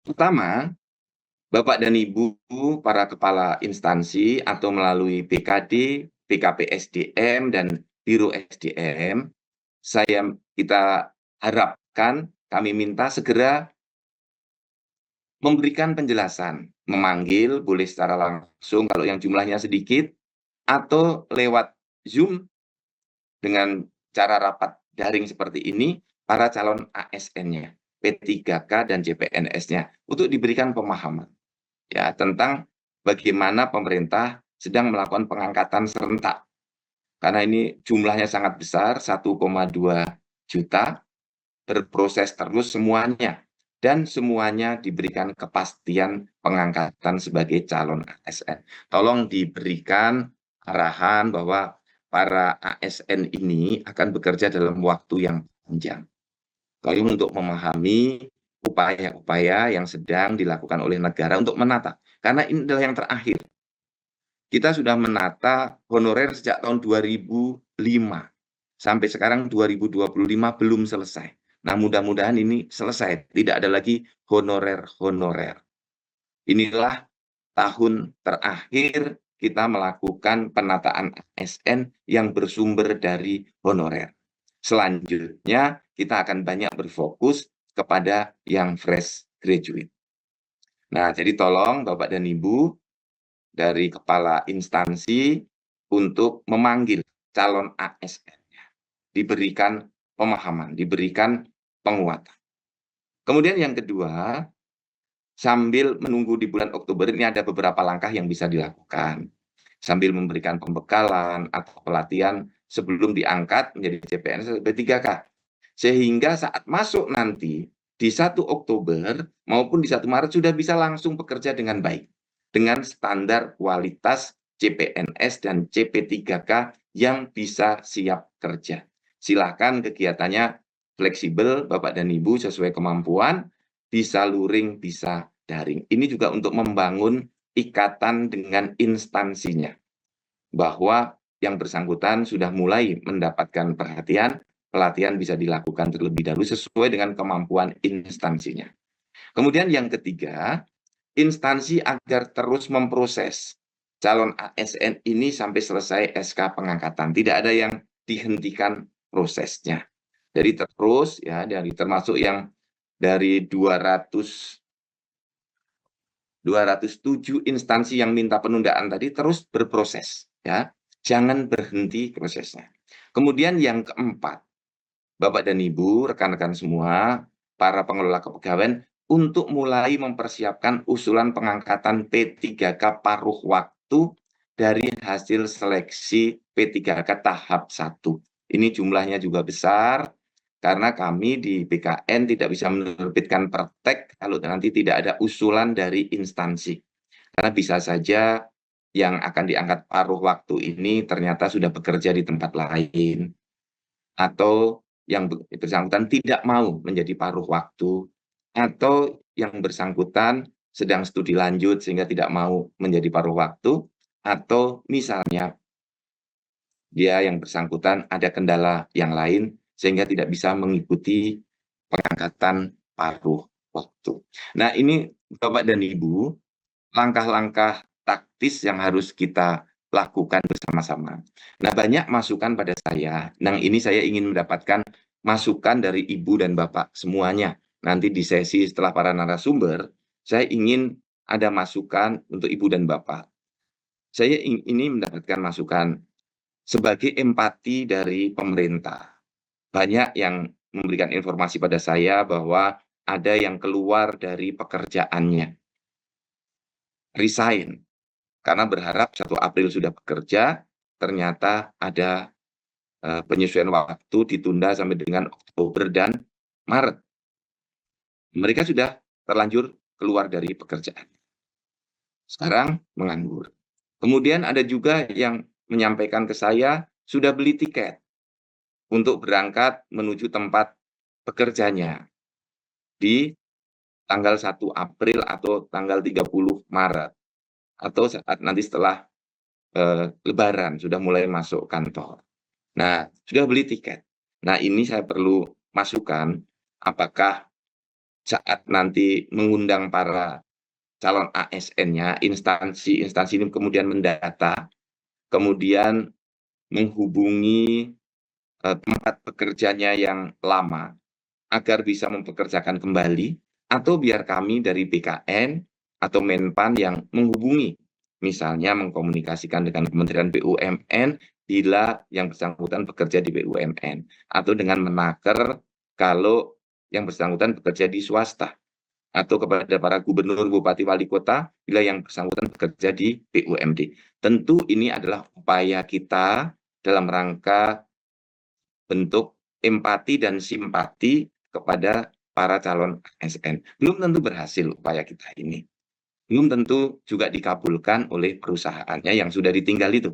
Pertama, Bapak dan Ibu para kepala instansi atau melalui BKD, BKP SDM, dan Biro SDM, kita harapkan, kami minta segera memberikan penjelasan, memanggil boleh secara langsung kalau yang jumlahnya sedikit, atau lewat Zoom dengan cara rapat daring seperti ini, para calon ASN-nya, P3K dan CPNS-nya, untuk diberikan pemahaman ya tentang bagaimana pemerintah sedang melakukan pengangkatan serentak. Karena ini jumlahnya sangat besar, 1,2 juta, berproses terus semuanya. Dan semuanya diberikan kepastian pengangkatan sebagai calon ASN. Tolong diberikan arahan bahwa para ASN ini akan bekerja dalam waktu yang panjang. Lalu untuk memahami upaya-upaya yang sedang dilakukan oleh negara untuk menata. Karena ini adalah yang terakhir. Kita sudah menata honorer sejak tahun 2005. Sampai sekarang 2025 belum selesai. Nah, mudah-mudahan ini selesai. Tidak ada lagi honorer-honorer. Inilah tahun terakhir kita melakukan penataan ASN yang bersumber dari honorer. Selanjutnya, kita akan banyak berfokus kepada yang fresh graduate. Nah, jadi tolong Bapak dan Ibu dari kepala instansi untuk memanggil calon ASN-nya, diberikan pemahaman, diberikan penguatan. Kemudian yang kedua, sambil menunggu di bulan Oktober ini ada beberapa langkah yang bisa dilakukan. Sambil memberikan pembekalan atau pelatihan sebelum diangkat menjadi CPNS P3K. Sehingga saat masuk nanti di 1 Oktober maupun di 1 Maret sudah bisa langsung bekerja dengan baik. Dengan standar kualitas CPNS dan CP3K yang bisa siap kerja. Silakan kegiatannya fleksibel Bapak dan Ibu sesuai kemampuan, bisa luring, bisa daring. Ini juga untuk membangun ikatan dengan instansinya. Bahwa yang bersangkutan sudah mulai mendapatkan perhatian, pelatihan bisa dilakukan terlebih dahulu sesuai dengan kemampuan instansinya. Kemudian yang ketiga, instansi agar terus memproses calon ASN ini sampai selesai SK pengangkatan. Tidak ada yang dihentikan prosesnya. Jadi terus ya, dari termasuk yang dari 207 instansi yang minta penundaan tadi terus berproses ya. Jangan berhenti prosesnya. Kemudian yang keempat, Bapak dan Ibu, rekan-rekan semua, para pengelola kepegawaian untuk mulai mempersiapkan usulan pengangkatan P3K paruh waktu dari hasil seleksi P3K tahap 1. Ini jumlahnya juga besar, karena kami di BKN tidak bisa menerbitkan pertek kalau nanti tidak ada usulan dari instansi. Karena bisa saja yang akan diangkat paruh waktu ini ternyata sudah bekerja di tempat lain, atau yang bersangkutan tidak mau menjadi paruh waktu, atau yang bersangkutan sedang studi lanjut sehingga tidak mau menjadi paruh waktu, atau misalnya dia yang bersangkutan ada kendala yang lain sehingga tidak bisa mengikuti pengangkatan paruh waktu. Nah, ini Bapak dan Ibu, langkah-langkah taktis yang harus kita lakukan bersama-sama. Nah, banyak masukan pada saya. Nah, ini saya ingin mendapatkan masukan dari Ibu dan Bapak semuanya. Nanti di sesi setelah para narasumber, saya ingin ada masukan untuk Ibu dan Bapak. Saya ini mendapatkan masukan sebagai empati dari pemerintah. Banyak yang memberikan informasi pada saya bahwa ada yang keluar dari pekerjaannya, resign, karena berharap 1 April sudah bekerja, ternyata ada penyesuaian waktu ditunda sampai dengan Oktober dan Maret. Mereka sudah terlanjur keluar dari pekerjaan. Sekarang menganggur. Kemudian ada juga yang menyampaikan ke saya sudah beli tiket untuk berangkat menuju tempat bekerjanya di tanggal 1 April atau tanggal 30 Maret. Atau saat nanti setelah Lebaran sudah mulai masuk kantor. Nah, sudah beli tiket. Nah, ini saya perlu masukan, apakah saat nanti mengundang para calon ASN-nya, instansi ini kemudian mendata, kemudian menghubungi tempat pekerjanya yang lama agar bisa mempekerjakan kembali, atau biar kami dari BKN atau Menpan yang menghubungi, misalnya mengkomunikasikan dengan Kementerian BUMN bila yang bersangkutan bekerja di BUMN, atau dengan Menaker kalau yang bersangkutan bekerja di swasta, atau kepada para gubernur, bupati, wali kota bila yang bersangkutan bekerja di BUMD. Tentu ini adalah upaya kita dalam rangka bentuk empati dan simpati kepada para calon ASN. Belum tentu berhasil upaya kita ini. Belum tentu juga dikabulkan oleh perusahaannya yang sudah ditinggal itu.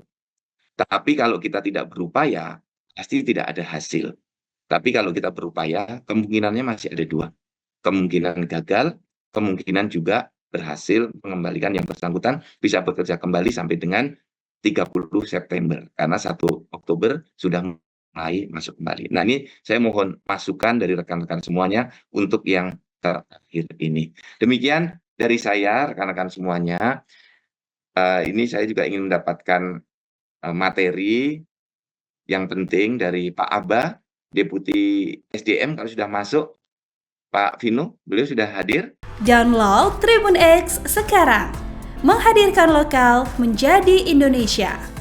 Tapi kalau kita tidak berupaya, pasti tidak ada hasil. Tapi kalau kita berupaya, kemungkinannya masih ada dua. Kemungkinan gagal, kemungkinan juga berhasil mengembalikan yang bersangkutan bisa bekerja kembali sampai dengan 30 September. Karena 1 Oktober sudah mulai masuk kembali. Nah, ini saya mohon masukan dari rekan-rekan semuanya untuk yang terakhir ini. Demikian dari saya, rekan-rekan semuanya. Ini saya juga ingin mendapatkan materi yang penting dari Pak Aba, Deputi SDM kalau sudah masuk. Pak Vino, beliau sudah hadir. Download Tribun X sekarang, menghadirkan lokal menjadi Indonesia.